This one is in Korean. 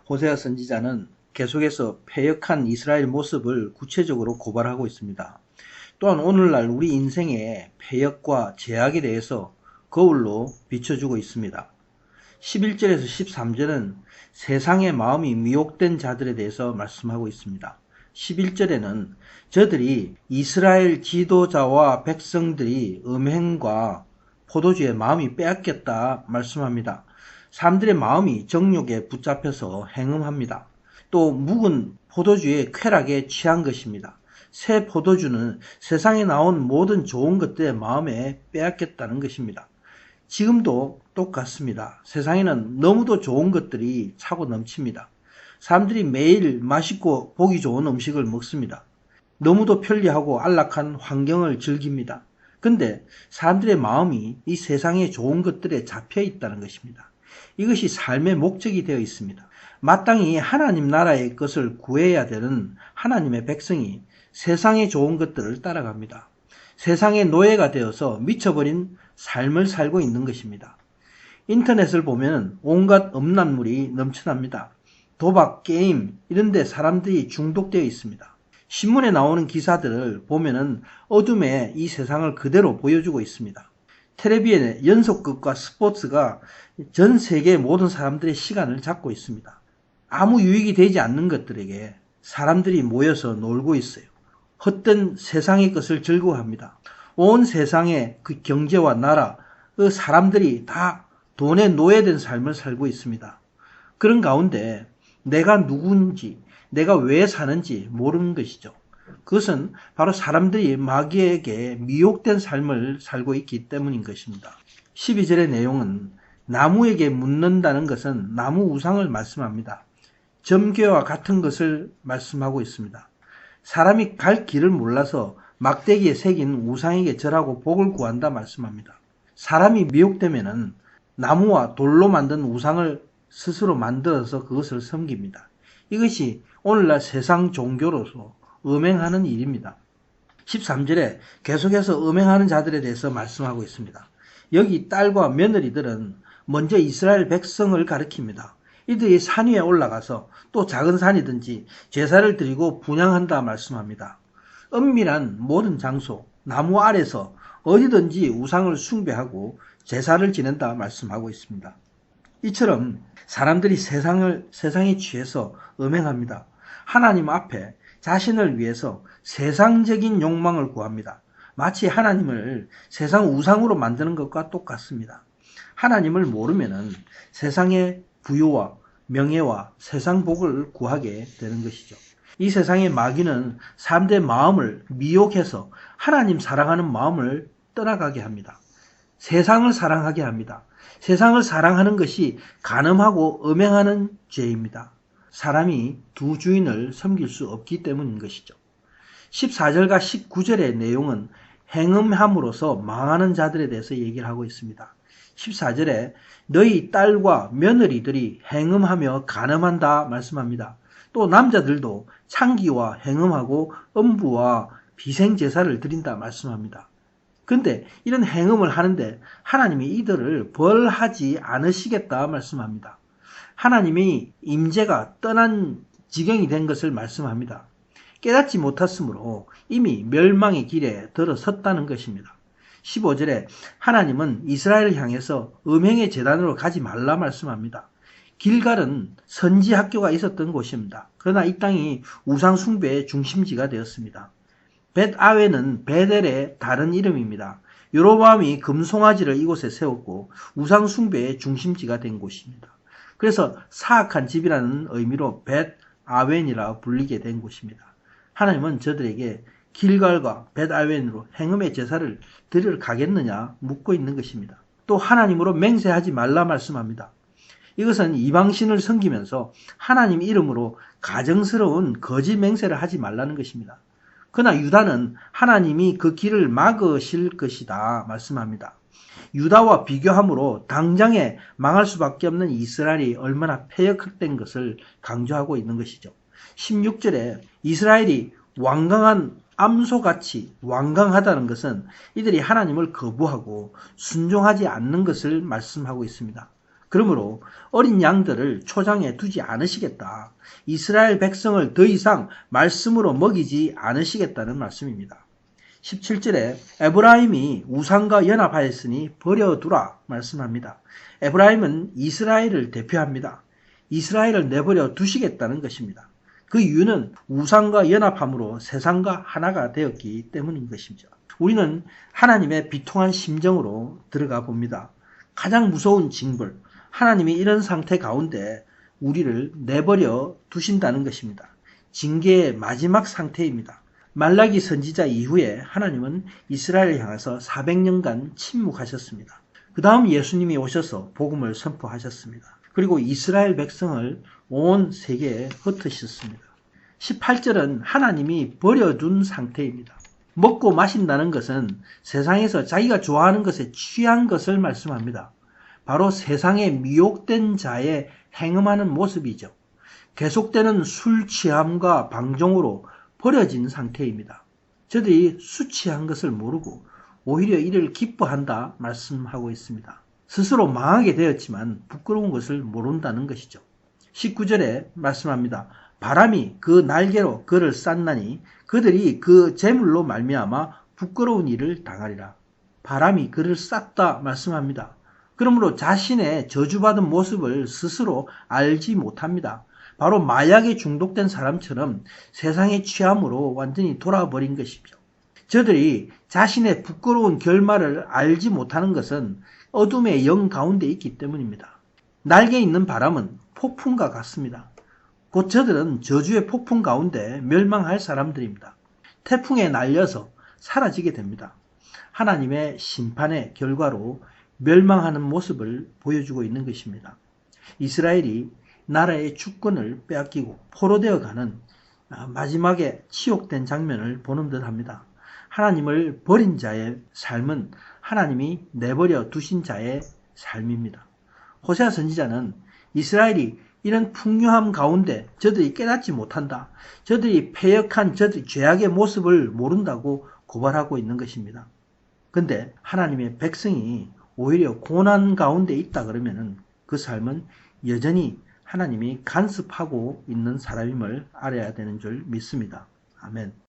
호세아 선지자는 계속해서 패역한 이스라엘 모습을 구체적으로 고발하고 있습니다. 또한 오늘날 우리 인생의 패역과 죄악에 대해서 거울로 비춰주고 있습니다. 11절에서 13절은 세상의 마음이 미혹된 자들에 대해서 말씀하고 있습니다. 11절에는 저들이 이스라엘 지도자와 백성들이 음행과 포도주의 마음이 빼앗겼다 말씀합니다. 사람들의 마음이 정욕에 붙잡혀서 행음합니다. 또 묵은 포도주의 쾌락에 취한 것입니다. 새 포도주는 세상에 나온 모든 좋은 것들의 마음에 빼앗겼다는 것입니다. 지금도 똑같습니다. 세상에는 너무도 좋은 것들이 차고 넘칩니다. 사람들이 매일 맛있고 보기 좋은 음식을 먹습니다. 너무도 편리하고 안락한 환경을 즐깁니다. 근데 사람들의 마음이 이 세상의 좋은 것들에 잡혀 있다는 것입니다. 이것이 삶의 목적이 되어 있습니다. 마땅히 하나님 나라의 것을 구해야 되는 하나님의 백성이 세상의 좋은 것들을 따라갑니다. 세상의 노예가 되어서 미쳐버린 삶을 살고 있는 것입니다. 인터넷을 보면 온갖 음란물이 넘쳐납니다. 도박, 게임 이런 데 사람들이 중독되어 있습니다. 신문에 나오는 기사들을 보면은 어둠의 이 세상을 그대로 보여주고 있습니다. 텔레비전의 연속극과 스포츠가 전 세계 모든 사람들의 시간을 잡고 있습니다. 아무 유익이 되지 않는 것들에게 사람들이 모여서 놀고 있어요. 헛된 세상의 것을 즐거워합니다. 온 세상의 그 경제와 나라, 그 사람들이 다 돈에 노예된 삶을 살고 있습니다. 그런 가운데 내가 누군지, 내가 왜 사는지 모르는 것이죠. 그것은 바로 사람들이 마귀에게 미혹된 삶을 살고 있기 때문인 것입니다. 12절의 내용은 나무에게 묻는다는 것은 나무 우상을 말씀합니다. 점괘와 같은 것을 말씀하고 있습니다. 사람이 갈 길을 몰라서 막대기에 새긴 우상에게 절하고 복을 구한다 말씀합니다. 사람이 미혹되면은 나무와 돌로 만든 우상을 스스로 만들어서 그것을 섬깁니다. 이것이 오늘날 세상 종교로서 음행하는 일입니다. 13절에 계속해서 음행하는 자들에 대해서 말씀하고 있습니다. 여기 딸과 며느리들은 먼저 이스라엘 백성을 가리킵니다. 이들이 산 위에 올라가서 또 작은 산이든지 제사를 드리고 분향한다 말씀합니다. 은밀한 모든 장소, 나무 아래서 어디든지 우상을 숭배하고 제사를 지낸다 말씀하고 있습니다. 이처럼 사람들이 세상에 취해서 음행합니다. 하나님 앞에 자신을 위해서 세상적인 욕망을 구합니다. 마치 하나님을 세상 우상으로 만드는 것과 똑같습니다. 하나님을 모르면은 세상의 부유와 명예와 세상 복을 구하게 되는 것이죠. 이 세상의 마귀는 사람들의 마음을 미혹해서 하나님 사랑하는 마음을 떠나가게 합니다. 세상을 사랑하게 합니다. 세상을 사랑하는 것이 간음하고 음행하는 죄입니다. 사람이 두 주인을 섬길 수 없기 때문인 것이죠. 14절과 19절의 내용은 행음함으로써 망하는 자들에 대해서 얘기를 하고 있습니다. 14절에 너희 딸과 며느리들이 행음하며 간음한다 말씀합니다. 또 남자들도 창기와 행음하고 음부와 비생제사를 드린다 말씀합니다. 근데 이런 행음을 하는데 하나님이 이들을 벌하지 않으시겠다 말씀합니다. 하나님이 임재가 떠난 지경이 된 것을 말씀합니다. 깨닫지 못했으므로 이미 멸망의 길에 들어섰다는 것입니다. 15절에 하나님은 이스라엘을 향해서 음행의 제단으로 가지 말라 말씀합니다. 길갈은 선지 학교가 있었던 곳입니다. 그러나 이 땅이 우상 숭배의 중심지가 되었습니다. 벳아웬은 베델의 다른 이름입니다. 여로보암이 금송아지를 이곳에 세웠고 우상 숭배의 중심지가 된 곳입니다. 그래서 사악한 집이라는 의미로 벳아웬이라 불리게 된 곳입니다. 하나님은 저들에게 길갈과 벳아웬으로 행음의 제사를 드리러 가겠느냐 묻고 있는 것입니다. 또 하나님으로 맹세하지 말라 말씀합니다. 이것은 이방신을 섬기면서 하나님 이름으로 가정스러운 거짓 맹세를 하지 말라는 것입니다. 그러나 유다는 하나님이 그 길을 막으실 것이다 말씀합니다. 유다와 비교함으로 당장에 망할 수밖에 없는 이스라엘이 얼마나 패역된 것을 강조하고 있는 것이죠. 16절에 이스라엘이 완강한 암소같이 완강하다는 것은 이들이 하나님을 거부하고 순종하지 않는 것을 말씀하고 있습니다. 그러므로 어린 양들을 초장에 두지 않으시겠다. 이스라엘 백성을 더 이상 말씀으로 먹이지 않으시겠다는 말씀입니다. 17절에 에브라임이 우상과 연합하였으니 버려두라 말씀합니다. 에브라임은 이스라엘을 대표합니다. 이스라엘을 내버려 두시겠다는 것입니다. 그 이유는 우상과 연합함으로 세상과 하나가 되었기 때문인 것이죠. 우리는 하나님의 비통한 심정으로 들어가 봅니다. 가장 무서운 징벌, 하나님이 이런 상태 가운데 우리를 내버려 두신다는 것입니다. 징계의 마지막 상태입니다. 말라기 선지자 이후에 하나님은 이스라엘을 향해서 400년간 침묵하셨습니다. 그 다음 예수님이 오셔서 복음을 선포하셨습니다. 그리고 이스라엘 백성을 온 세계에 흩으셨습니다. 18절은 하나님이 버려둔 상태입니다. 먹고 마신다는 것은 세상에서 자기가 좋아하는 것에 취한 것을 말씀합니다. 바로 세상에 미혹된 자의 행음하는 모습이죠. 계속되는 술 취함과 방종으로 버려진 상태입니다. 저들이 수치한 것을 모르고 오히려 이를 기뻐한다 말씀하고 있습니다. 스스로 망하게 되었지만 부끄러운 것을 모른다는 것이죠. 19절에 말씀합니다. 바람이 그 날개로 그를 쌌나니 그들이 그 재물로 말미암아 부끄러운 일을 당하리라. 바람이 그를 쌌다 말씀합니다. 그러므로 자신의 저주받은 모습을 스스로 알지 못합니다. 바로 마약에 중독된 사람처럼 세상의 취함으로 완전히 돌아버린 것이죠. 저들이 자신의 부끄러운 결말을 알지 못하는 것은 어둠의 영 가운데 있기 때문입니다. 날개 있는 바람은 폭풍과 같습니다. 곧 저들은 저주의 폭풍 가운데 멸망할 사람들입니다. 태풍에 날려서 사라지게 됩니다. 하나님의 심판의 결과로 멸망하는 모습을 보여주고 있는 것입니다. 이스라엘이 나라의 주권을 빼앗기고 포로되어 가는 마지막에 치욕된 장면을 보는 듯합니다. 하나님을 버린 자의 삶은 하나님이 내버려 두신 자의 삶입니다. 호세아 선지자는 이스라엘이 이런 풍요함 가운데 저들이 깨닫지 못한다. 저들이 패역한 저들의 죄악의 모습을 모른다고 고발하고 있는 것입니다. 그런데 하나님의 백성이 오히려 고난 가운데 있다 그러면은 그 삶은 여전히 하나님이 간섭하고 있는 사람임을 알아야 되는 줄 믿습니다. 아멘.